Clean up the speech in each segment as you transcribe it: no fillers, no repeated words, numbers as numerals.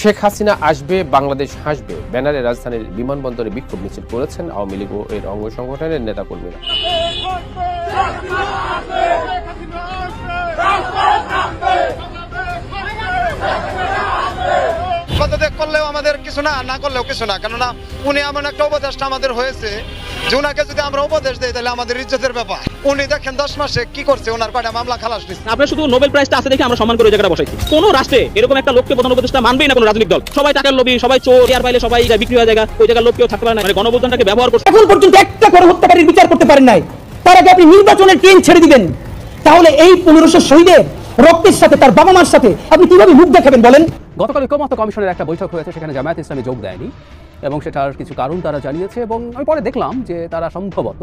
শেখ হাসিনা আসবে, বাংলাদেশ হাসবে ব্যানারে রাজধানীর বিমানবন্দরে বিক্ষোভ মিছিল করেছেন আওয়ামী লীগ ও এর অঙ্গ সংগঠনের নেতাকর্মীরা। করলেও আমাদের কিছু না, না করলেও কিছু না, কেননা উনি এমন একটা উপদেশটা আমাদের হয়েছে যে উনাকে যদি আমরা উপদেশ দিই তাহলে আমাদের ইজ্জতের ব্যাপার। উনি দেখেন 10 মাসে কি করছে, ওনার কয়টা মামলা খালাস দিচ্ছে। আপনি শুধু নোবেল প্রাইজটা আছে দেখে আমরা সম্মান করে ওই জায়গাটা বসাইছি। কোন রাষ্ট্রে এরকম একটা লোককে প্রধান উপদেষ্টা মানবেই না কোন রাজনৈতিক দল। সবাই টাকার লোভী, সবাই চোর, আর পাইলে সবাই বিক্রি হয়ে জায়গা, ওই জায়গার লোক কেউ থাকতে পারে না। মানে গণঅভ্যুত্থানটাকে ব্যবহার করছে। এখন পর্যন্ত একটা গণহত্যাকারীর বিচার করতে পারেন নাই। তার আগে আপনি নির্বাচনের ট্রেন ছেড়ে দিবেন, তাহলে এই 1500 শহীদের রক্তের সাথে তার বাবা মার সাথে আপনি কিভাবে মুখ দেখাবেন বলেন? গতকাল ঐক্যমত্য কমিশনের একটা বৈঠক হয়েছে, সেখানে জামায়াত ইসলামী যোগ দেয়নি এবং সেটার কিছু কারণ তারা জানিয়েছে। এবং আমি পরে দেখলাম যে তারা সম্ভবত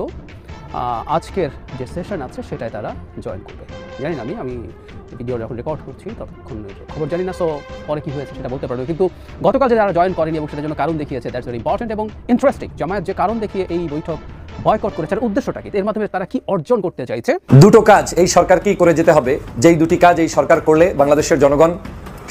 আজকের যে সেশন আছে সেটাই তারা জয়েন করবে। জানি না, আমি ভিডিও যখন রেকর্ড করছি ততক্ষণ খবর জানি না, সো পরে কী হয়েছে সেটা বলতে পারবো। কিন্তু গতকাল যে তারা জয়েন করেনি এবং সেটার জন্য কারণ দেখিয়েছে, দ্যাটস ভেরি ইম্পর্টেন্ট এবং ইন্টারেস্টিং। জামায়াত যে কারণ দেখিয়ে এই বৈঠক বয়কট করেছে, উদ্দেশ্যটা কি, এর মাধ্যমে তারা কি অর্জন করতে চাইছে? দুটো কাজ এই সরকারকেই করে যেতে হবে, যেই দুটি কাজ এই সরকার করলে বাংলাদেশের জনগণ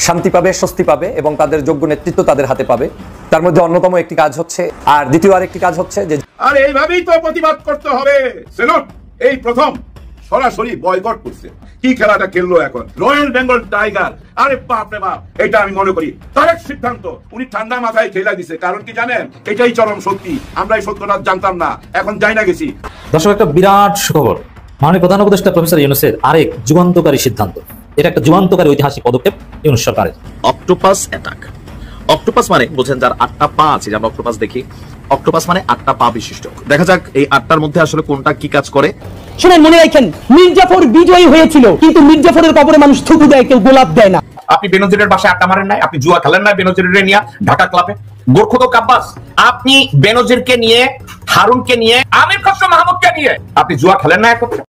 শান্তি পাবে, স্বস্তি পাবে এবং তাদের যোগ্য নেতৃত্ব তাদের হাতে পাবে। তার মধ্যে অন্যতম একটি কাজ হচ্ছে, আর দ্বিতীয় আরেকটি কাজ হচ্ছে যে আর এইভাবেই তো প্রতিবাদ করতে হবে। সেলুট, এই প্রথম সরাসরি বয়কট করছে। কি খেলাটা খেললো এখন রয়্যাল বেঙ্গল টাইগার। আরে বাপ রে বাপ, এটা আমি মনে করি তারেক সিদ্ধান্ত উনি ঠান্ডা মাথায় খেলা দিছে। কারণ কি জানেন, এটাই চরম সত্যি। আমরা এই সত্যটা জানতাম না, এখন যাই না গেছি। দর্শক, একটা বিরাট সুখবর, মাননীয় প্রধান উপদেষ্টা প্রফেসর ইউনূসের আরেক যুগান্তকারী সিদ্ধান্ত। এটা একটা যুগান্তকারী ঐতিহাসিক পদক্ষেপ ইউনূস সরকারের। Octopus attack. অক্টোপাস মানে বোঝেন যার 8টা পা আছে, যে আমরা অক্টোপাস দেখি। অক্টোপাস মানে 8টা পা বিশিষ্ট। দেখা যাক এই 8টার মধ্যে আসলে কোনটা কি কাজ করে। শুনেন, মনে রাখেন, মির্জাফর বিজয়ী হয়েছিল, কিন্তু মির্জাফরের কবরে মানুষ থুতু দেয়, কেউ গোলাপ দেয় না। আপনি বেনজিরের বাসায় আড্ডা মারেন নাই, আপনি জুয়া খেলেন না বেনজিরের নিয়ে ঢাকা ক্লাবে। গোরখোদ কাব্বাস, আপনি বেনজিরকে নিয়ে, হারুনকে নিয়ে, আমির খসরু মাহমুদকে নিয়ে আপনি জুয়া খেলেন না একত্রে।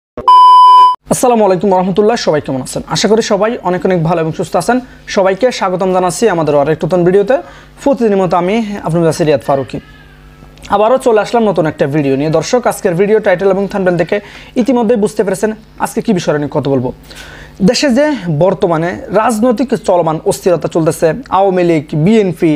আসসালামু আলাইকুম রহমতুল্লাহ, সবাই কেমন আছেন? আশা করি সবাই অনেক অনেক ভালো এবং সুস্থ আছেন। সবাইকে স্বাগতম জানাচ্ছি আমাদের আরেক নতুন ভিডিওতে। প্রতিদিনের মতো আমি আপনাদের কাছে রিয়াদ ফারুকি আবারও চলে আসলাম নতুন একটা ভিডিও নিয়ে। দর্শক, আজকের ভিডিও টাইটেল এবং থাম্বনেল দেখে ইতিমধ্যেই বুঝতে পেরেছেন আজকে কি বিষয় নিয়ে কথা বলবো। দেশে যে বর্তমানে রাজনৈতিক চলমান অস্থিরতা চলতেছে, আওয়ামী লীগ, বিএনপি,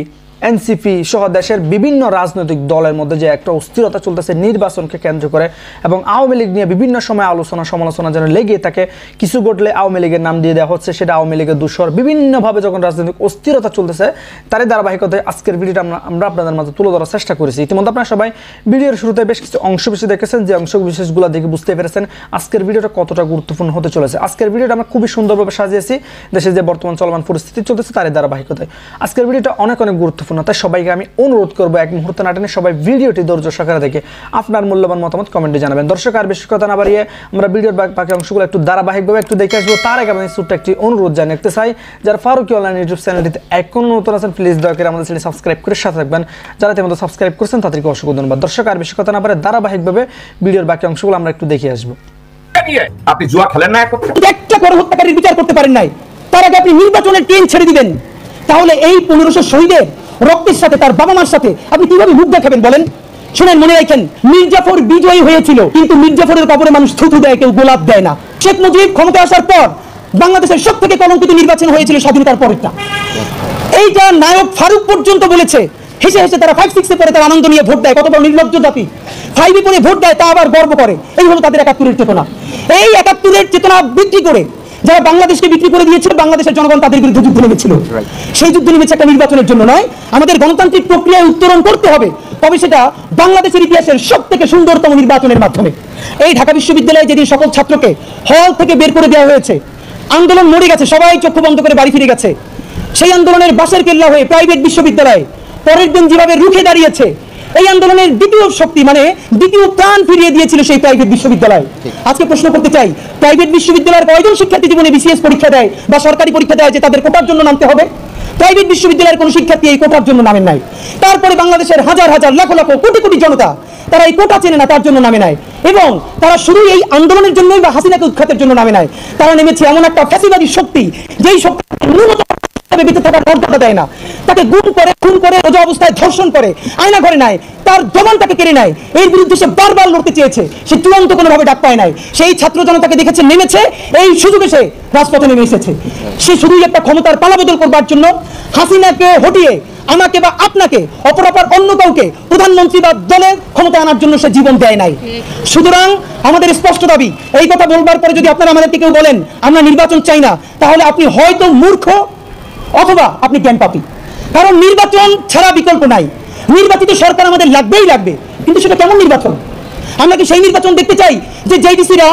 এনসিপি সহ দেশের বিভিন্ন রাজনৈতিক দলের মধ্যে যে একটা অস্থিরতা চলতেছে নির্বাচনকে কেন্দ্র করে, এবং আওয়ামী লীগ নিয়ে বিভিন্ন সময় আলোচনা সমালোচনা যেন লেগে থাকে। কিছু ঘটলে আওয়ামী লীগের নাম দিয়ে দেওয়া হচ্ছে, সেটা আওয়ামী লীগের দূষর। বিভিন্নভাবে যখন রাজনৈতিক অস্থিরতা চলতেছে, তারই ধারাবাহিকতায় আজকের ভিডিওটা আমরা আপনাদের মাঝে তুলে ধরার চেষ্টা করেছি। ইতিমধ্যে আপনারা সবাই ভিডিওর শুরুতে বেশ কিছু অংশ বিশেষ দেখেছেন, যে অংশ বিশেষগুলো দেখে বুঝতে পেরেছেন আজকের ভিডিওটা কতটা গুরুত্বপূর্ণ হতে চলেছে। আজকের ভিডিওটা আমরা খুবই সুন্দরভাবে সাজিয়েছি দেশে যে বর্তমান চলমান পরিস্থিতি চলতেছে তারই ধারাবাহিকতায়। আজকের ভিডিওটা অনেক অনেক গুরুত্বপূর্ণ, তাই সবাইকে আমি অনুরোধ করবো এক মুহূর্তে না টেনে সবাই ভিডিওটি ধৈর্য সহকারে দেখে আপনার মূল্যবান মতামত কমেন্টে জানাবেন। দর্শক, আর বেশি কথা না বাড়িয়ে আমরা ভিডিওর বাকি অংশগুলো একটু ধারাবাহিকভাবে একটু দেখে আসবো। তার আগে আমি ছোট্ট একটি অনুরোধ জানিয়ে রাখতে চাই, যারা ফারুকি অনলাইন ইউটিউব চ্যানেলটিতে এখনো নতুন আছেন, প্লিজ দয়া করে আমাদের চ্যানেল সাবস্ক্রাইব করে সাথে থাকবেন। যারা ইতিমধ্যে সাবস্ক্রাইব করছেন তাদেরকে অসংখ্য ধন্যবাদ। দর্শক, আর বেশি কথা না বাড়িয়ে ধারাবাহিকভাবে ভিডিওর বাকি অংশগুলো আমরা একটু দেখে আসবো। আপনি জুয়া খেলেন না একত্রে। একটা গণহত্যাকারীর বিচার করতে পারেন নাই, তার আগে আপনি নির্বাচনের ট্রেন ছেড়ে দিবেন, তাহলে এই 1500 শহীদের রক্তের সাথে তার বাবা মার সাথে আপনি কিভাবে মুখ দেখাবেন বলেন? শুনেন, মনে রাখেন, মির্জাফর বিজয়ী হয়েছিল, কিন্তু মির্জাফরের কবরে মানুষ থুতু দেয়, কেউ গোলাপ দেয় না। শেখ মুজিব ক্ষমতা আসার পর বাংলাদেশের সব থেকে কলঙ্কিত নির্বাচন হয়েছিল স্বাধীনতার পরেরটা। এইটা নায়ক ফারুক পর্যন্ত বলেছে। হেসে হেসে তারা 5-6 পরে তারা আনন্দ নিয়ে ভোট দেয়। কত বড় নির্লজ্জ জাতি! 5 পরে ভোট দেয়, তা আবার গর্ব করে। এই হলো তাদের 71-এর চেতনা। এই 71-এর চেতনা বিক্রি করে যারা বাংলাদেশকে বিক্রি করে দিয়েছিল, বাংলাদেশের জনগণ তাদের বিরুদ্ধে যুদ্ধ নেমেছিল। সেই যুদ্ধ নেমেছে একটা নির্বাচনের জন্য নয়, আমাদের গণতান্ত্রিক প্রক্রিয়ায় উত্তরণ করতে হবে, তবে সেটা বাংলাদেশের ইতিহাসের সব থেকে সুন্দরতম নির্বাচনের মাধ্যমে। এই ঢাকা বিশ্ববিদ্যালয়ে যেদিন সকল ছাত্রকে হল থেকে বের করে দেওয়া হয়েছে, আন্দোলন মরে গেছে, সবাই চক্ষু বন্ধ করে বাড়ি ফিরে গেছে। সেই আন্দোলনের বাঁশের কেল্লা হয়ে প্রাইভেট বিশ্ববিদ্যালয় পরের দিন যেভাবে রুখে দাঁড়িয়েছে, এই আন্দোলনের দ্বিতীয় শক্তি মানে দ্বিতীয় প্রাণ ফিরিয়ে দিয়েছিল সেই প্রাইভেট বিশ্ববিদ্যালয়। আজকে প্রশ্ন করতে চাই, প্রাইভেট বিশ্ববিদ্যালয়ের কয়জন শিক্ষার্থী জীবনে বিসিএস পরীক্ষা দেয় বা সরকারি পরীক্ষা দেয় যে তাদের কোটার জন্য নামতে হবে? প্রাইভেট বিশ্ববিদ্যালয়ের কোন শিক্ষার্থী এই কোটার জন্য নামেন নাই। তারপরে বাংলাদেশের হাজার হাজার লাখ লাখ কোটি কোটি জনতা তারা এই কোটা চেনে না, তার জন্য নামে নাই। এবং তারা শুধু এই আন্দোলনের জন্যই বা হাসিনাকে উৎখাতের জন্য নামে নাই, তারা নেমেছে এমন একটা ফ্যাসিবাদী শক্তি, যেই শক্তি বেঁচে থাকার মর্যাদা দেয় না, তাকে গুম করে খুন করে রোজা অবস্থায় ধর্ষণ করে আয়না ঘরে নেয়, তার জবানটাকে কেড়ে নেয়। এর বিরুদ্ধে সে বারবার লড়তে চেয়েছে, সে চূড়ান্ত কোনোভাবে ডাক পায় নাই। সেই ছাত্র জনতাকে দেখেছে নেমেছে, এই সুযোগে সে রাজপথে নেমে এসেছে। সে শুধুই একটা ক্ষমতার পালাবদল করবার জন্য হাসিনাকে হটিয়ে আমাকে বা আপনাকে অপরাপর অন্য কাউকে প্রধানমন্ত্রী বা দলে ক্ষমতা আনার জন্য সে জীবন দেয় নাই। সুতরাং আমাদের স্পষ্ট দাবি, এই কথা বলবার পরে যদি আপনারা আমাদেরকে কেউ বলেন আমরা নির্বাচন চাই না, তাহলে আপনি হয়তো মূর্খ অথবা আপনি জ্ঞানপাপী। কারণ নির্বাচন ছাড়া বিকল্প নাই। নির্বাচিত সরকার আমাদের লাগবেই লাগবে, কিন্তু সেটা কেমন নির্বাচন? আমরা কি সেই নির্বাচন দেখতে চাই যে জেডিসিরা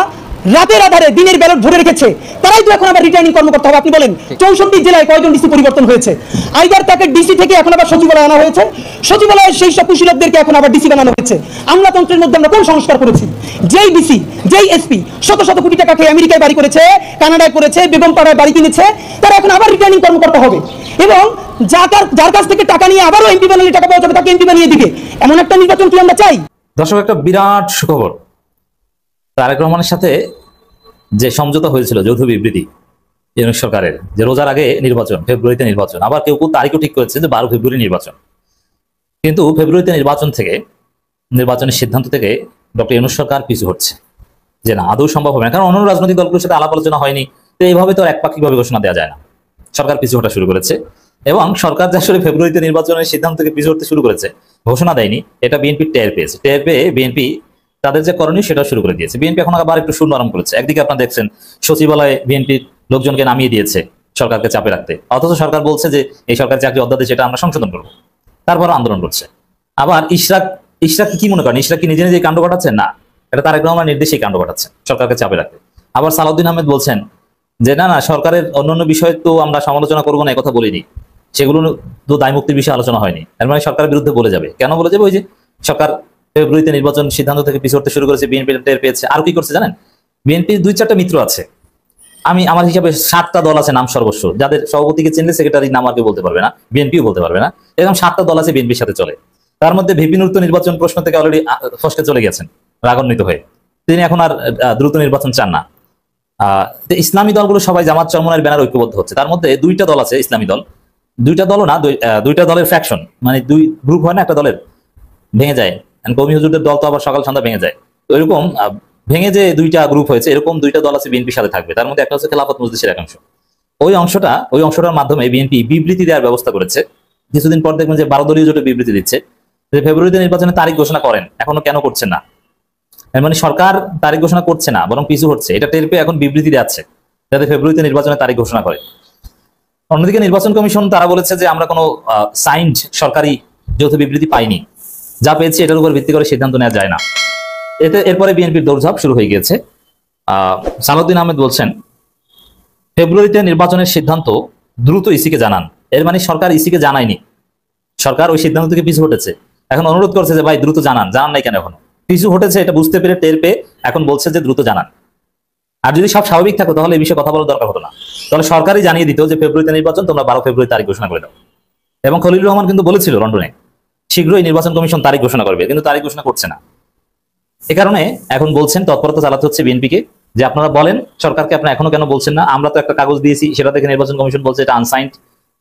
রাতের আধারে দিনের ব্যালট ভরে রেখেছে, তারাই তো এখন আবার রিটার্নিং কর্মকর্তা হবে? আপনি বলেন 64 জেলায় কয়জন ডিসি পরিবর্তন হয়েছে? আইদার তাকে ডিসি থেকে এখন আবার সচিবালয় আনা হয়েছে, সচিবালয়ের সেই সব কুশীলবদেরকে এখন আবার ডিসি বানানো হয়েছে। আমলাতন্ত্রের মধ্যে আমরা কোন সংস্কার করেছি? যেই ডিসি যেই এসপি শত শত কোটি টাকা খেয়ে আমেরিকায় বাড়ি করেছে, কানাডায় করেছে, বেগমপাড়ায় বাড়ি কিনেছে, তারা এখন আবার রিটার্নিং কর্মকর্তা হবে। এবং যার কাছ থেকে টাকা নিয়ে আবারও এমপি বানালে টাকা পাওয়া যাবে, তাকে এমপি বানিয়ে দিবে। এমন একটা নির্বাচন কি আমরা চাই? দর্শক, একটা বিরাট সুখবর। তারেক রহমানের সাথে যে সমঝোতা হয়েছিল, যৌথ বিবৃতি ইউনূস সরকারের, যে রোজার আগে নির্বাচন, ফেব্রুয়ারিতে নির্বাচন, আবার কেউ কেউ তারিখও ঠিক করেছে যে 12 ফেব্রুয়ারি নির্বাচন। কিন্তু ফেব্রুয়ারিতে নির্বাচনের সিদ্ধান্ত থেকে ডক্টর ইউনূস সরকার পিছু হচ্ছে, যে না আদৌ সম্ভব হবে না, কারণ অন্য রাজনৈতিক দলগুলোর সাথে আলাপ আলোচনা হয়নি। তো এইভাবে তো একপাক্ষিকভাবে ঘোষণা দেওয়া যায় না। সরকার পিছু হটা শুরু করেছে, এবং সরকার যে আসলে ফেব্রুয়ারিতে নির্বাচনের সিদ্ধান্ত থেকে পিছু হতে শুরু করেছে, ঘোষণা দেয়নি, এটা বিএনপি টের পেয়েছে। টের পেয়ে বিএনপি তাদের যে করণীয় সেটা শুরু করে দিয়েছে। বিএনপি এখন আবার একটু সুর নরম করেছে। একদিকে আপনারা দেখছেন সচিবালয়ে বিএনপির লোকজনকে নামিয়ে দিয়েছে সরকারকে চাপে রাখতে, অথচ সরকার বলছে যে এই সরকার চাকরি অধ্যাদেশ সেটা আমরা সংশোধন করবো, তারপর আন্দোলন করছে। আবার ইশরাক কি মনে করেন? ইশরাক কি নিজে নিজে কাণ্ড ঘটাচ্ছেন? না, এটা তারেক রহমানের নির্দেশেই কাণ্ড ঘটাচ্ছে সরকারকে চাপে রাখতে। আবার সালাউদ্দিন আহমেদ বলছেন যে না সরকারের অন্যান্য বিষয় তো আমরা সমালোচনা করবো না, এই কথা বলিনি, সেগুলো তো দায়মুক্তির বিষয়ে আলোচনা হয়নি। এর মানে সরকারের বিরুদ্ধে বলে যাবে। কেন বলে যাবে? ওই যে সরকার ফেব্রুয়ারিতে নির্বাচন সিদ্ধান্ত থেকে পিছু হতে শুরু করেছে, বিএনপি টের পেয়েছে। আর কি করছে জানেন? বিএনপির 2-4টা মিত্র আছে, আমার হিসাবে 7টা দল আছে নাম সর্বস্ব, যাদের সভাপতিকে চিনলে সেক্রেটারি নাম আর কেউ বলতে পারবে না, বিএনপিও বলতে পারবে না। এরকম 7টা দল আছে বিএনপির সাথে চলে। তার মধ্যে ভিপি নূর তো নির্বাচন প্রশ্ন থেকে অলরেডি ফসকে চলে গেছেন রাগান্বিত হয়ে, তিনি এখন আর দ্রুত নির্বাচন চান না। ইসলামী দলগুলো সবাই জামাত চরমনায়ের ব্যানার ঐক্যবদ্ধ হচ্ছে। তার মধ্যে 2টা দল আছে ইসলামী দল, 2টা দলও না, 2টা দলের ফ্যাকশন, মানে 2 গ্রুপ হয় না একটা দলের, ভেঙে যায়। কওমি হুজুরদের দল তো আবার সকাল সন্ধ্যা ভেঙে যায়। তো এরকম ভেঙে যে 2টা গ্রুপ হয়েছে, এরকম 2টা দল আছে বিএনপির সাথে থাকবে। তার মধ্যে একটা হচ্ছে খেলাফত মজলিসের একাংশ। ওই অংশটার মাধ্যমে বিএনপি বিবৃতি দেওয়ার ব্যবস্থা করেছে। কিছুদিন পর দেখবেন যে 12 দলীয় জোটে বিবৃতি দিচ্ছে যে ফেব্রুয়ারিতে নির্বাচনের তারিখ ঘোষণা করেন, এখনো কেন করছেন না? মানে সরকার তারিখ ঘোষণা করছে না, বরং পিছু হচ্ছে। এটা টের পেয়ে এখন বিবৃতি যাচ্ছে যাতে ফেব্রুয়ারিতে নির্বাচনের তারিখ ঘোষণা করে। অন্যদিকে নির্বাচন কমিশন তারা বলেছে যে আমরা কোনো সাইন্ড সরকারি যৌথ বিবৃতি পাইনি, যা পেয়েছি এটার উপর ভিত্তি করে সিদ্ধান্ত নেওয়া যায় না। এরপরে বিএনপির দৌড়ঝাঁপ শুরু হয়ে গিয়েছে। সালাউদ্দিন আহমেদ বলছেন ফেব্রুয়ারিতে নির্বাচনের সিদ্ধান্ত দ্রুত ইসিকে জানান। এর মানে সরকার ইসিকে জানায়নি, সরকার ওই সিদ্ধান্ত থেকে পিছু হটেছে। এখন অনুরোধ করছে যে ভাই দ্রুত জানান নাই কেন? এখনো পিছু হটেছে, এটা বুঝতে পেরে টের পেয়ে এখন বলছে যে দ্রুত জানান। আর যদি সব স্বাভাবিক থাকতো তাহলে এই বিষয়ে কথা বলার দরকার হতো না, তাহলে সরকারই জানিয়ে দিত যে ফেব্রুয়ারিতে নির্বাচন, তোমরা 12 ফেব্রুয়ারি তারিখ ঘোষণা করে দাও। এবং খলিলুর রহমান কিন্তু বলেছিল লন্ডনে শীঘ্রই নির্বাচন কমিশন তারিখ ঘোষণা করবে, কিন্তু তারিখ ঘোষণা করছে না। এ কারণে এখন বলছেন তৎপরতা চালাতে হচ্ছে বিএনপিকে, যে আপনারা বলেন সরকারকে, আপনারা এখনো কেন বলছেন না? আমরা তো একটা কাগজ দিয়েছি, সেটা থেকে নির্বাচন কমিশন বলছে এটা আনসাইন্ড,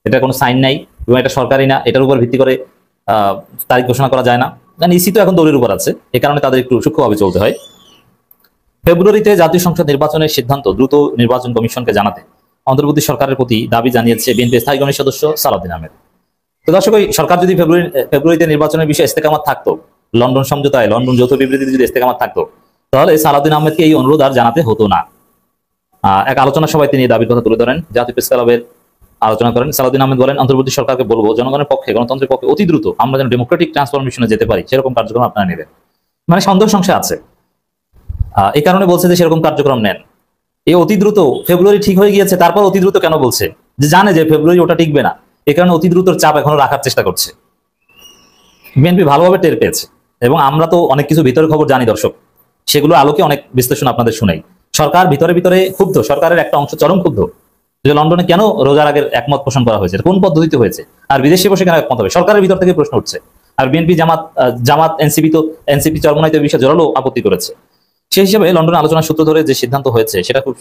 এটা কোনো সাইন নাই এবং এটা সরকারি না, এটার উপর ভিত্তি করে তারিখ ঘোষণা করা যায় না। কারণ ইসি তো এখন দলের উপর আছে, এ কারণে তাদের একটু সূক্ষ্মভাবে চলতে হয়। ফেব্রুয়ারিতে জাতীয় সংসদ নির্বাচনের সিদ্ধান্ত দ্রুত নির্বাচন কমিশনকে জানাতে অন্তর্বর্তী সরকারের প্রতি দাবি জানিয়েছে বিএনপি স্থায়ী কমিটির সদস্য সালাউদ্দিন আহমেদ। তো দর্শক, সরকার যদি ফেব্রুয়ারিতে নির্বাচনের বিষয়ে ইস্তেকামাত থাকতো, লন্ডন সমঝোতায়, লন্ডন যৌথ বিবৃতিতে যদি ইস্তেকামাত থাকতো, তাহলে সালাউদ্দিন আহমেদকে এই অনুরোধ আর জানাতে হতো না। এক আলোচনা সভায় তিনি দাবির কথা তুলে ধরেন, জাতীয় প্রেস ক্লাবের আলোচনা করেন। সালাউদ্দিন আহমেদ বলেন অন্তর্বর্তী সরকারকে বলবো জনগণের পক্ষে, গণতন্ত্রের পক্ষে অতি দ্রুত আমরা যেন ডেমোক্রেটিক ট্রান্সফরমেশনে যেতে পারি, সেরকম কার্যক্রম আপনারা নেবেন। মানে সন্দেহ সংশয় আছে, এই কারণে বলছে যে সেরকম কার্যক্রম নেন। এই অতি দ্রুত, ফেব্রুয়ারি ঠিক হয়ে গিয়েছে, তারপর অতি দ্রুত কেন বলছে? যে জানে যে ফেব্রুয়ারি ওটা টিকবে না, এই কারণে অতি দ্রুতর চাপ এখনো রাখার চেষ্টা করছে। বিএনপি ভালোভাবে টের পেয়েছে, এবং আমরা তো অনেক কিছু ভিতরের খবর জানি দর্শক, সেগুলো আলোকে অনেক বিশ্লেষণ আপনাদের শুনাই। সরকার ভিতরে ভিতরে ক্ষুব্ধ, সরকারের একটা অংশ চরম ক্ষুব্ধ যে লন্ডনে কেন রোজার আগের একমত পোষণ করা হয়েছে, কোন পদ্ধতিতে হয়েছে, আর বিদেশে বসে কেন একমত হবে? সরকারের ভিতর থেকে প্রশ্ন উঠছে। আর বিএনপি, জামাত, এনসিপি চরমনাইতে বিষয়ে জোরালো আপত্তি করেছে। সেই হিসাবে লন্ডনে আলোচনার সূত্র ধরে যে সিদ্ধান্ত হয়েছে সেটা খুব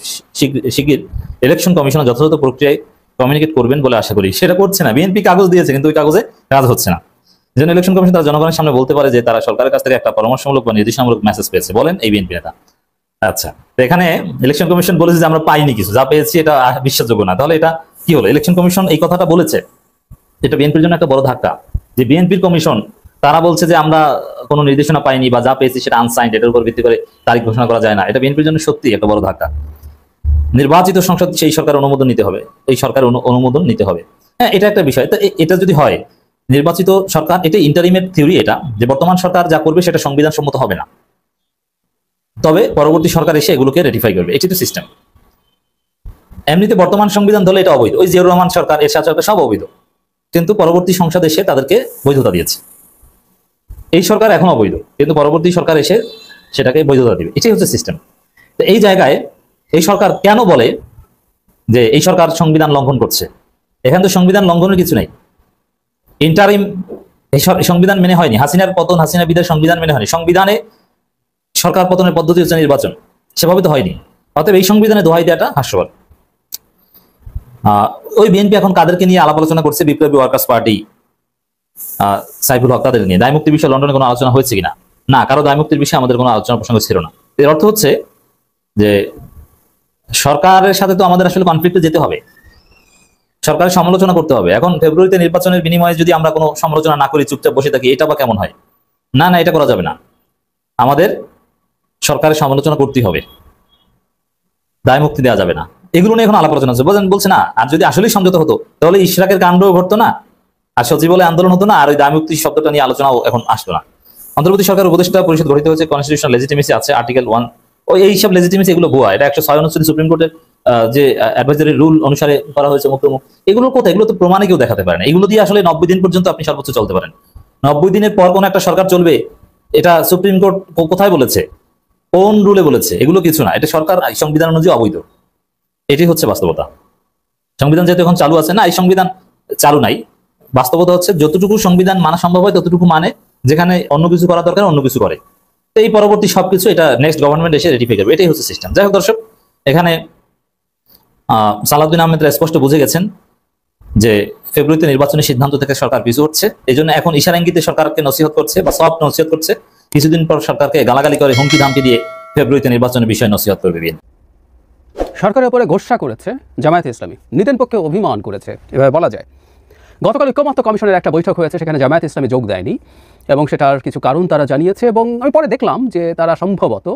শিগগির ইলেকশন কমিশনের যথাযথ প্রক্রিয়ায় কমিউনিকেট করবেন বলে আশা করি। সেটা করছে না। বিএনপি কাগজ দিয়েছে কিন্তু ওই কাগজে কাজ হচ্ছে না। এই জন্য ইলেকশন কমিশন তারা জনগণের সামনে বলতে পারে যে তারা সরকারের কাছ থেকে একটা পরামর্শমূলক বা নির্দেশনামূলক মেসেজ পেয়েছে। বলেন এই বিএনপি নেতা। আচ্ছা, তো এখানে ইলেকশন কমিশন বলেছে যে আমরা পাইনি কিছু, যা পেয়েছি এটা বিশ্বাসযোগ্য না। তাহলে এটা কি হলো? ইলেকশন কমিশন এই কথাটা বলেছে, এটা বিএনপির জন্য একটা বড় ধাক্কা। যে বিএনপির কমিশন তারা বলছে যে আমরা কোনো নির্দেশনা পাইনি বা যা পেয়েছি সেটা আনসাইন্ড, এটার উপর ভিত্তি করে তারিখ ঘোষণা করা যায় না। এটা বিএনপির জন্য সত্যি একটা বড় ধাক্কা। নির্বাচিত সংসদ সেই সরকারের অনুমোদন নিতে হবে, এই সরকারের অনুমোদন নিতে হবে। হ্যাঁ, এটা একটা বিষয়। তো এটা যদি হয় নির্বাচিত সরকার, এটা ইন্টারিমের থিওরি, এটা যে বর্তমান সরকার যা করবে সেটা সংবিধান সম্মত হবে না, তবে পরবর্তী সরকার এসে এগুলোকে রেটিফাই করবে। এটি তো সিস্টেম। এমনিতে বর্তমান সংবিধান ধরলে এটা অবৈধ। ওই জিয়াউর রহমান সরকার, এরশাদ সরকার সব অবৈধ, কিন্তু পরবর্তী সংসদ এসে তাদেরকে বৈধতা দিয়েছে। এই সরকার এখন অবৈধ, কিন্তু পরবর্তী সরকার এসে সেটাকে বৈধতা দিবে। এটাই হচ্ছে সিস্টেম। তো এই জায়গায় এই সরকার কেন বলে যে এই সরকার সংবিধান লঙ্ঘন করছে? এখানে তো সংবিধান লঙ্ঘনের কিছু নেই। ইন্টারিম এই সংবিধান মেনে হয়নি। হাসিনার পতন, হাসিনা বিদায় সংবিধান মেনে হয়নি। সংবিধানে সরকার পতনের পদ্ধতি হচ্ছে নির্বাচন, সেভাবে তো হয়নি। অতএব এই সংবিধানে দোহাই দেওয়াটা হাস্যকর। ওই বিএনপি এখন কাদেরকে নিয়ে আলাপ আলোচনা করছে? বিপ্লবী ওয়ার্কার্স পার্টি, সাইফুল হক, তাদের নিয়ে। দায়মুক্তির বিষয়ে লন্ডনে কোনো আলোচনা হয়েছে কিনা? না, কারো দায়মুক্তির বিষয়ে আমাদের কোনো আলোচনা প্রসঙ্গ ছিল না। এর অর্থ হচ্ছে যে সরকারের সাথে তো আমাদের আসলে কনফ্লিক্টে যেতে হবে, সরকারের সমালোচনা করতে হবে। এখন ফেব্রুয়ারিতে নির্বাচনের বিনিময়ে যদি আমরা কোনো সমালোচনা না করি, চুপচাপ বসে থাকি, এটা বা কেমন হয়? না, এটা করা যাবে না। আমাদের সরকারের সমালোচনা করতেই হবে, দায়মুক্তি দেওয়া যাবে না। এগুলো নিয়ে এখন আলাপ আলোচনা হচ্ছে। বলছে না, আর যদি আসলেই সমঝোতা হতো তাহলে ইশরাকের কাণ্ডও ঘটতো না, আর সচিবালয় আন্দোলন হতো না, আর ওই দায়মুক্তি শব্দটা নিয়ে আলোচনাও এখন আসতো না। অন্তর্বর্তী সরকার উপদেষ্টা পরিষদ গঠিত হয়েছে, কনস্টিটিউশনাল লেজিটিমেসি আছে, আর্টিকেল 1। এইসব লেজিটিমেসি এগুলো ভুয়া। এটা 106 অনুচ্ছেদ সুপ্রিম কোর্টের যে অ্যাডভাইজারি রুল অনুসারে করা হয়েছে মুক্তমুখ। এগুলো কোথায়? এগুলো তো প্রমাণে কেউ দেখাতে পারে না। এগুলো দিয়ে আসলে 90 দিন পর্যন্ত আপনি সর্বোচ্চ চলতে পারেন। 90 দিনের পর কোন একটা সরকার চলবে, এটা সুপ্রিম কোর্ট কোথায় বলেছে? কোন রুলে বলেছে? এগুলো কিছু না। এটা সরকার সংবিধান অনুযায়ী অবৈধ। এটি হচ্ছে বাস্তবতা। সংবিধান যেহেতু এখন চালু আছে না, এই সংবিধান চালু নাই। বাস্তবতা হচ্ছে যতটুকু সংবিধান মানা সম্ভব হয় ততটুকু মানে, যেখানে অন্য কিছু করা দরকার অন্য কিছু করে। এই পরবর্তী সবকিছু এটা নেক্সট গভর্নমেন্ট এসে রেটিফাই করবে। এটাই হচ্ছে সিস্টেম। যাই হোক দর্শক, এখানে সালাউদ্দিন আহমেদ স্পষ্ট বুঝে গেছেন যে ফেব্রুয়ারিতে নির্বাচনের সিদ্ধান্ত থেকে সরকার পিছু হচ্ছে। এই জন্য এখন ইশারা ইঙ্গিতে সরকারকে নসিহত করছে বা সফট নসিহত করছে। কিছুদিন পর সরকারকে গালাগালি করে, হুমকি ধামকি দিয়ে ফেব্রুয়ারিতে নির্বাচনের বিষয়ে নসিহত করবে বিএনপি। সরকারের উপরে গোসা করেছে জামায়াতে ইসলামী, নীতির পক্ষে অভিমান করেছে, এভাবে বলা যায়। গতকাল ঐক্যমত্য কমিশনের একটা বৈঠক হয়েছে, সেখানে জামায়াতে ইসলামী যোগ দেয়নি এবং সেটার কিছু কারণ তারা জানিয়েছে। এবং আমি পরে দেখলাম যে তারা সম্ভবত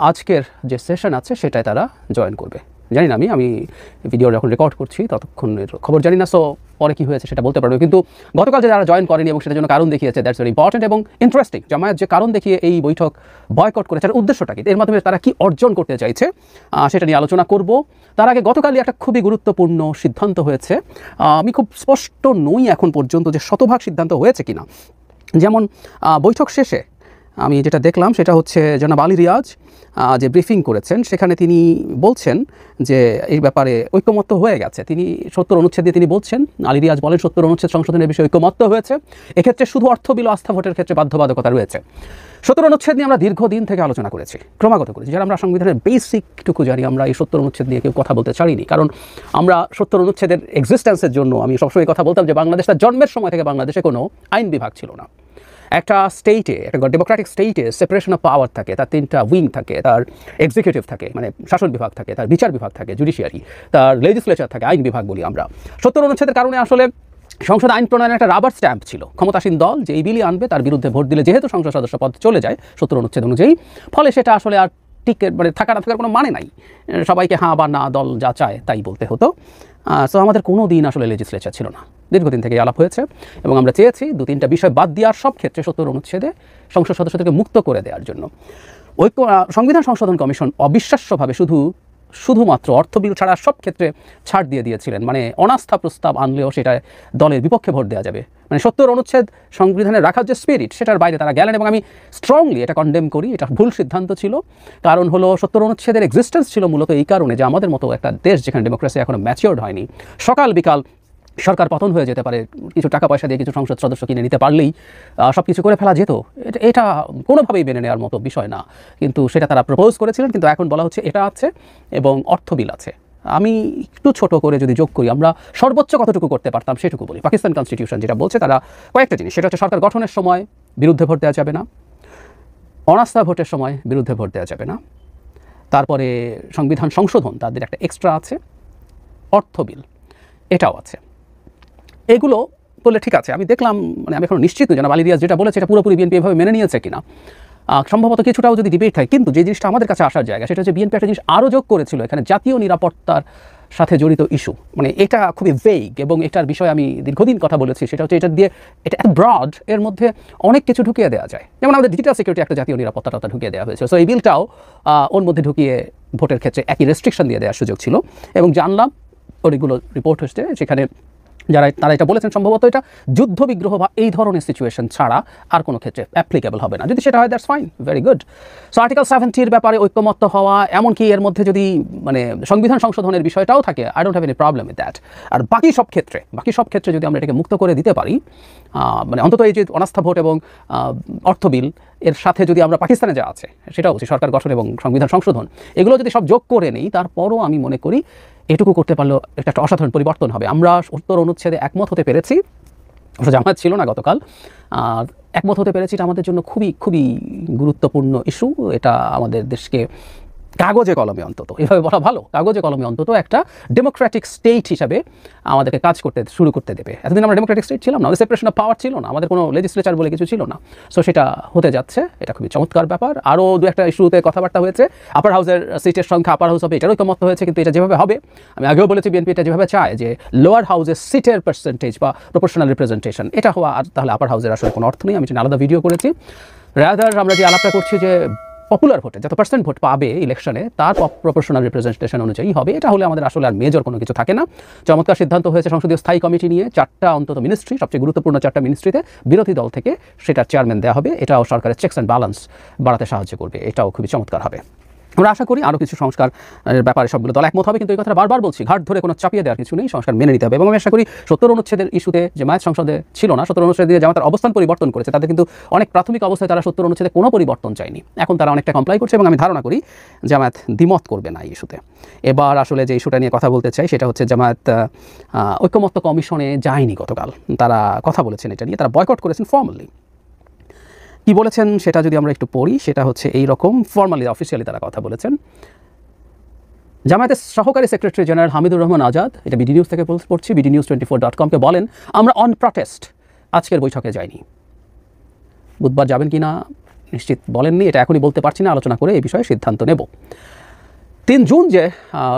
আজকের যে সেশন আছে সেটাই তারা জয়েন করবে। জানি না, আমি ভিডিও যখন রেকর্ড করছি ততক্ষণের খবর জানি না, সো পরে কী হয়েছে সেটা বলতে পারবে। কিন্তু গতকাল যে যারা জয়েন করেনি এবং সেটার জন্য কারণ দেখিয়েছে, দ্যাটস ভেরি ইম্পর্টেন্ট এবং ইন্টারেস্টিং। জামায়াত যে কারণ দেখিয়ে এই বৈঠক বয়কট করেছে, তার উদ্দেশ্যটা কি, এর মাধ্যমে তারা কি অর্জন করতে চাইছে, সেটা নিয়ে আলোচনা করব। তার আগে গতকালই একটা খুবই গুরুত্বপূর্ণ সিদ্ধান্ত হয়েছে। আমি খুব স্পষ্ট নই এখন পর্যন্ত যে শতভাগ সিদ্ধান্ত হয়েছে কিনা। যেমন বৈঠক শেষে আমি যেটা দেখলাম সেটা হচ্ছে জনাব আলী রিয়াজ যে ব্রিফিং করেছেন, সেখানে তিনি বলছেন যে এই ব্যাপারে ঐক্যমত্য হয়ে গেছে। তিনি 70 অনুচ্ছেদ দিয়ে তিনি বলছেন, আলী রিয়াজ বলেন 70 অনুচ্ছেদ সংশোধনের বিষয়ে ঐক্যমত্য হয়েছে। এক্ষেত্রে শুধু অর্থ বিল আস্থা ভোটের ক্ষেত্রে বাধ্যবাধকতা রয়েছে। 70 অনুচ্ছেদ নিয়ে আমরা দীর্ঘদিন থেকে আলোচনা করেছি, ক্রমাগত করেছি। যারা আমরা সংবিধানের বেসিকটুকু জানি, আমরা এই 70 অনুচ্ছেদ নিয়ে কেউ কথা বলতে চাইনি, কারণ আমরা 70 অনুচ্ছেদের এক্সিস্টেন্সের জন্য আমি সবসময় কথা বলতাম যে বাংলাদেশ তার জন্মের সময় থেকে বাংলাদেশে কোনো আইন বিভাগ ছিল না। একটা স্টেটে, একটা ডেমোক্রেটিক স্টেটে সেপারেশন অফ পাওয়ার থাকে, তার 3টা উইং থাকে, তার এক্সিকিউটিভ থাকে মানে শাসন বিভাগ থাকে, তার বিচার বিভাগ থাকে জুডিশিয়ারি, তার লেজিসলেচার থাকে আইন বিভাগ বলি আমরা। 70 অনুচ্ছেদের কারণে আসলে সংসদ আইন প্রণয়নের একটা রাবার স্ট্যাম্প ছিল। ক্ষমতাসীন দল যে এই বিলি আনবে তার বিরুদ্ধে ভোট দিলে যেহেতু সংসদ সদস্য পদ চলে যায় 70 অনুচ্ছেদ অনুযায়ী, ফলে সেটা আসলে আর টিকে মানে থাকা না থাকার কোনো মানে নাই। সবাইকে হ্যাঁ বা না দল যা চায় তাই বলতে হতো। সো আমাদের কোনো দিন আসলে লেজিসলেচার ছিল না, দীর্ঘদিন থেকে আলাপ হয়েছে এবং আমরা চেয়েছি 2-3টা বিষয় বাদ দেওয়ার, সব ক্ষেত্রে 70 অনুচ্ছেদে সংসদ সদস্যদেরকে মুক্ত করে দেওয়ার জন্য। সংবিধান সংশোধন কমিশন অবিশ্বাস্যভাবে শুধুমাত্র অর্থ বিল ছাড়া সব ক্ষেত্রে ছাড় দিয়ে দিয়েছিলেন। মানে অনাস্থা প্রস্তাব আনলেও সেটা দলের বিপক্ষে ভোট দেওয়া যাবে, মানে 70 অনুচ্ছেদ সংবিধানে রাখার যে স্পিরিট সেটার বাইরে তারা গেলেন এবং আমি স্ট্রংলি এটা কন্ডেম করি। এটা ভুল সিদ্ধান্ত ছিল। কারণ হলো 70 অনুচ্ছেদের এক্সিস্টেন্স ছিল মূলত এই কারণে যে আমাদের মতো একটা দেশ যেখানে ডেমোক্রেসি এখনো ম্যাচিওর্ড হয়নি, সকাল বিকাল সরকার পতন হয়ে যেতে পারে, কিছু টাকা পয়সা দিয়ে কিছু সংসদ সদস্য কিনে নিতে পারলেই সব কিছু করে ফেলা যেত। এটা কোনোভাবেই মেনে নেওয়ার মতো বিষয় না, কিন্তু সেটা তারা প্রপোজ করেছিলেন। কিন্তু এখন বলা হচ্ছে এটা আছে এবং অর্থ বিল আছে, আমি একটু ছোট করে যদি যোগ করি, আমরা সর্বোচ্চ কতটুকু করতে পারতাম সেটুকু বলি। পাকিস্তান কনস্টিটিউশন যেটা বলছে, তারা কয়েকটা জিনিস, সেটা হচ্ছে সরকার গঠনের সময় বিরুদ্ধে ভোট দেওয়া যাবে না, অনাস্থা ভোটের সময় বিরুদ্ধে ভোট দেওয়া যাবে না, তারপরে সংবিধান সংশোধন তাদের একটা এক্সট্রা আছে, অর্থ বিল এটাও আছে। এগুলো বললে ঠিক আছে। আমি দেখলাম, মানে আমি এখন নিশ্চিত নই জনাব আলী রিয়াজ যেটা বলেছে এটা পুরোপুরি বিএনপি এভাবে মেনে নিয়েছে কিনা, সম্ভবত কিছুটাও যদি ডিবেট হয়। কিন্তু যে জিনিসটা আমাদের কাছে আসার জায়গা সেটা হচ্ছে বিএনপি একটা জিনিস আরও যোগ করেছিল এখানে, জাতীয় নিরাপত্তার সাথে জড়িত ইস্যু। মানে এটা খুবই ভেগ এবং এটার বিষয়ে আমি দীর্ঘদিন কথা বলেছি। সেটা হচ্ছে এটা দিয়ে, এটা এত ব্রড, এর মধ্যে অনেক কিছু ঢুকিয়ে দেওয়া যায়। যেমন আমাদের ডিজিটাল সিকিউরিটি একটা জাতীয় নিরাপত্তাটা ঢুকিয়ে দেওয়া হয়েছে। সো এই বিলটাও ওর মধ্যে ঢুকিয়ে ভোটের ক্ষেত্রে একই রেস্ট্রিকশন দিয়ে দেওয়ার সুযোগ ছিল। এবং জানলাম ওইগুলো রিপোর্ট হচ্ছে সেখানে তারা এটা বলেছেন সম্ভবত এটা যুদ্ধ বিগ্রহ বা এই ধরনের সিচুয়েশন ছাড়া আর কোনো ক্ষেত্রে অ্যাপ্লিকেবল হবে না। যদি সেটা হয় that's fine, very good. So article 70-র ব্যাপারে ঐক্যমত্য হওয়া, এমনকি এর মধ্যে যদি মানে সংবিধান সংশোধনের বিষয়টাও থাকে, I don't have any problem with that. আর বাকি সব ক্ষেত্রে যদি আমরা এটাকে মুক্ত করে দিতে পারি, মানে অন্তত এই যে অনাস্থা ভোট এবং অর্থ বিল এর সাথে যদি আমরা পাকিস্তানে যা আছে সেটা বলছি, সরকার গঠন এবং সংবিধান সংশোধন, এগুলো যদি সব যোগ করে নেই, তারপরও আমি মনে করি এটুকু করতে পারলেও একটা অসাধারণ পরিবর্তন হবে। আমরা 70 অনুচ্ছেদে একমত হতে পেরেছি, জামায়াত ছিল না গতকাল, একমত হতে পেরেছি। এটা আমাদের জন্য খুবই খুবই গুরুত্বপূর্ণ ইস্যু। এটা আমাদের দেশকে কাগজে কলমে, অন্তত এভাবে বলা ভালো, কাগজে কলমে অন্তত একটা ডেমোক্রেটিক স্টেট হিসাবে আমাদেরকে কাজ করতে শুরু করতে দেবে। এতদিন আমরা ডেমোক্রেটিক স্টেট ছিলাম না, সেপারেশন অফ পাওয়ার ছিল না, আমাদের কোনো লেজিসলেচার বলে কিছু ছিল না। সো সেটা হতে যাচ্ছে, এটা খুবই চমৎকার ব্যাপার। আরও দু একটা ইস্যুতে কথাবার্তা হয়েছে, আপার হাউসের সিটের সংখ্যা আপার হাউস হবে এটারও ঐকমত্য হয়েছে। কিন্তু এটা যেভাবে হবে, আমি আগেও বলেছি বিএনপি এটা যেভাবে চায় যে লোয়ার হাউসের সিটের পার্সেন্টেজ বা প্রপোর্শনাল রিপ্রেজেন্টেশন এটা হওয়া, আর তাহলে আপার হাউসের আসলে কোনো অর্থ নেই। আমি এটা আলাদা ভিডিও করেছি। রাদার আমরা যে আলাপটা করছি যে পপুলার ভোটে যত পার্সেন্ট ভোট পাবে ইলেকশনে তার প্রপোর্শনাল রিপ্রেজেন্টেশন অনুযায়ী হবে, এটা হলে আমাদের আসলে আর মেজর কোনো কিছু থাকে না। চমৎকার সিদ্ধান্ত হয়েছে সংসদীয় স্থায়ী কমিটি নিয়ে, 4টা অন্তত মিনিস্ট্রি, সবচেয়ে গুরুত্বপূর্ণ 4টা মিনিস্ট্রিতে বিরোধী দল থেকে সেটার চেয়ারম্যান দেওয়া হবে। এটাও সরকারের চেকস অ্যান্ড ব্যালেন্স বাড়াতে সাহায্য করবে, এটাও খুবই চমৎকার হবে। আমরা আশা করি আরও কিছু সংস্কারের ব্যাপারে সবগুলো দল একমত হবে। কিন্তু এই কথা বারবার বলছি, ঘাট ধরে কোনো চাপিয়ে দেওয়ার কিছু নেই, সংস্কার মেনে নিতে হবে। এবং আমি আশা করি 70 অনুচ্ছেদের ইস্যুতে জামায়াত সংসদে ছিল না, 70 অনুচ্ছেদ দিয়ে জামায়াতের অবস্থান পরিবর্তন করেছে, তাদের কিন্তু অনেক প্রাথমিক অবস্থায় তারা 70 অনুচ্ছেদে কোনো পরিবর্তন চায়নি, এখন তারা অনেকটা কমপ্লাই করছে। এবং আমি ধারণা করি জামায়াত দ্বিমত করবে না এই ইস্যুতে। এবার আসলে যে ইস্যুটা নিয়ে কথা বলতে চাই সেটা হচ্ছে জামায়াত ঐক্যমত্য কমিশনে যায়নি গতকাল, তারা কথা বলেছেন এটা নিয়ে, তারা বয়কট করেছেন ফর্মালি। কি বলেছেন সেটা যদি আমরা একটু পড়ি, সেটা হচ্ছে এই রকম, ফর্মালি অফিসিয়ালি তারা কথা বলেছেন। জামায়াতের সহকারী সেক্রেটারি জেনারেল হামিদুর রহমান আজাদ, এটা বিডি নিউজ থেকে পড়ছি, bdnews24.com-কে বলেন, আমরা অন প্রটেস্ট আজকের বৈঠকে যাইনি। বুধবার যাবেন কি না নিশ্চিত বলেননি, এটা এখনই বলতে পারছি না, আলোচনা করে এই বিষয়ে সিদ্ধান্ত নেব। 3 জুন যে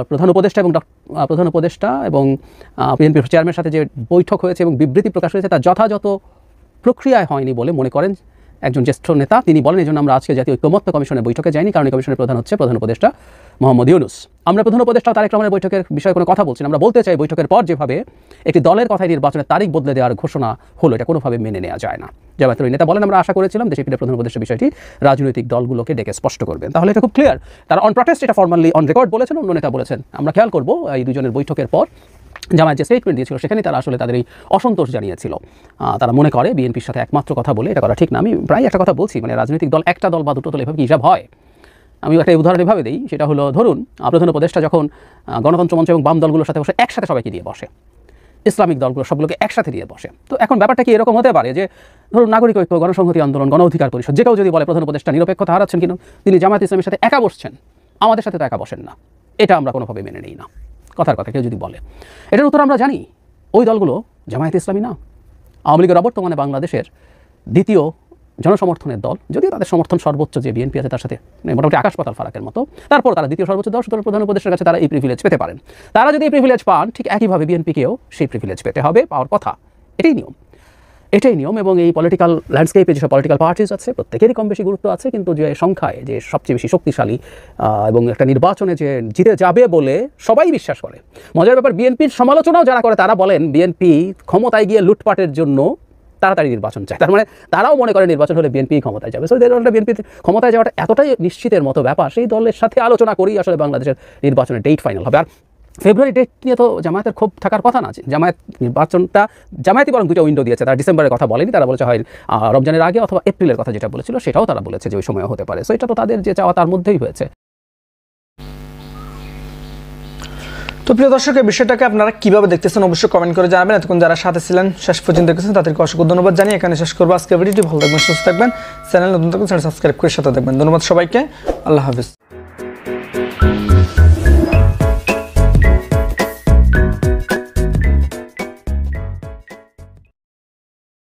প্রধান উপদেষ্টা এবং বিএনপির চেয়ারম্যানের সাথে যে বৈঠক হয়েছে এবং বিবৃতি প্রকাশ হয়েছে তা যথাযথ প্রক্রিয়ায় হয়নি বলে মনে করেন একজন জ্যেষ্ঠ নেতা। তিনি বলেন, এই জন্য আমরা আজকে জাতীয় ঐক্যমত্য কমিশনের বৈঠকে যাইনি, কারণ এই কমিশনের প্রধান হচ্ছে প্রধান উপদেষ্টা মোহাম্মদ ইউনূস। আমরা প্রধান উপদেষ্টা তারেক রহমানের বৈঠকের বিষয়ে কোনো কথা বলছি না, আমরা বলতে চাই বৈঠকের পর যেভাবে একটি দলের কথায় নির্বাচনের তারিখ বদলে দেওয়ার ঘোষণা হলো, এটা কোনোভাবে মেনে নেওয়া যায় না। জামায়াতের নেতা বলেন, আমরা আশা করেছিলাম দেশে ফিরে প্রধান উপদেষ্টা বিষয়টি রাজনৈতিক দলগুলোকে ডেকে স্পষ্ট করবেন, তাহলে এটা খুব ক্লিয়ার। তারা অন প্রটেস্ট এটা ফর্মালি অন রেকর্ড বলেছেন, অন্য নেতা বলেছেন। আমরা খেয়াল করবো এই দুজনের বৈঠকের পর জামায়াত যে স্টেটমেন্ট দিয়েছিল সেখানে তারা আসলে তাদের এই অসন্তোষ জানিয়েছিল। তারা মনে করে বিএনপির সাথে একমাত্র কথা বলে এটা করা ঠিক না। আমি প্রায় একটা কথা বলছি, মানে রাজনৈতিক দল একটা দল বা দুটো দল এভাবে কি হিসাব হয়? আমি একটা উদাহরণ এভাবে দিই, সেটা হলো ধরুন প্রধান উপদেষ্টা যখন গণতন্ত্র মঞ্চ এবং বাম দলগুলোর সাথে বসে একসাথে সবাইকে দিয়ে বসে, ইসলামিক দলগুলো সবগুলোকে একসাথে দিয়ে বসে। তো এখন ব্যাপারটা কি এরকম হতে পারে যে ধরুন নাগরিক ঐক্য, গণসংহতি আন্দোলন, গণ অধিকার পরিষদ যে কেউ যদি বলে প্রধান উপদেষ্টা নিরপেক্ষতা হারাচ্ছেন কিনা, তিনি জামায়াত ইসলামের সাথে একা বসছেন, আমাদের সাথে তো একা বসেন না, এটা আমরা কোনোভাবে মেনে নিই না। কথার কথা কেউ যদি বলে, এটার উত্তর আমরা জানি ওই দলগুলো জামায়াত ইসলামী না। আওয়ামী লীগের অবর্তমানে বাংলাদেশের দ্বিতীয় জনসমর্থনের দল, যদিও তাদের সমর্থন সর্বোচ্চ যে বিএনপি আছে তার সাথে মোটামুটি আকাশ পাতাল ফারাকের মতো, তারপর তারা দ্বিতীয় সর্বোচ্চ দল, সুতরাং প্রধান উপদেষ্টার কাছে তারা এই প্রিভিলেজ পেতে পারেন। তারা যদি এই প্রিভিলেজ পান, ঠিক একইভাবে বিএনপিকেও সেই প্রিভিলেজ পেতে হবে, পাওয়ার কথা। এটাই নিয়ম। এবং এই পলিটিক্যাল ল্যান্ডস্কেপে যেসব পলিটিক্যাল পার্টিজ আছে প্রত্যেকেরই কম বেশি গুরুত্ব আছে, কিন্তু যে সংখ্যায় যে সবচেয়ে বেশি শক্তিশালী এবং একটা নির্বাচনে যে জিতে যাবে বলে সবাই বিশ্বাস করে। মজার ব্যাপার, বিএনপির সমালোচনাও যারা করে তারা বলেন বিএনপি ক্ষমতায় গিয়ে লুটপাটের জন্য তাড়াতাড়ি নির্বাচন চায়। তার মানে তারাও মনে করে নির্বাচন হলে বিএনপি ক্ষমতায় যাবে। সো দলটা বিএনপির ক্ষমতায় যাওয়াটা এতটাই নিশ্চিতের মতো ব্যাপার, সেই দলের সাথে আলোচনা করেই আসলে বাংলাদেশের নির্বাচনের ডেট ফাইনাল হবে। আর ফেব্রুয়ারি ডেট নিয়ে তো জামায়াতের খুব থাকার কথা না। জামায়াত নির্বাচনটা জামায়াতই বরং 2টা উইন্ডো দিয়েছে, তারা ডিসেম্বরের কথা বলেনি, তারা বলেছে হয় রমজানের আগে অথবা এপ্রিলের কথা যেটা বলেছিল সেটাও তারা বলেছে যে ওই সময় হতে পারে। সো এটা তো তাদের যে চাওয়া তার মধ্যেই হয়েছে। তো প্রিয় দর্শক, এই বিষয়টাকে আপনারা কিভাবে দেখতেছেন অবশ্যই কমেন্ট করে জানাবেন। এতক্ষণ যারা সাথে ছিলেন শেষ পর্যন্ত দেখেছেন তাদেরকে অসংখ্য ধন্যবাদ জানিয়ে এখানে শেষ করবো আজকের ভিডিওটি। ভালো থাকবেন, সুস্থ থাকবেন, চ্যানেল নতুন থাকবেন চ্যানেল সাবস্ক্রাইব করে সাথে থাকবেন। ধন্যবাদ সবাইকে, আল্লাহ হাফিজ।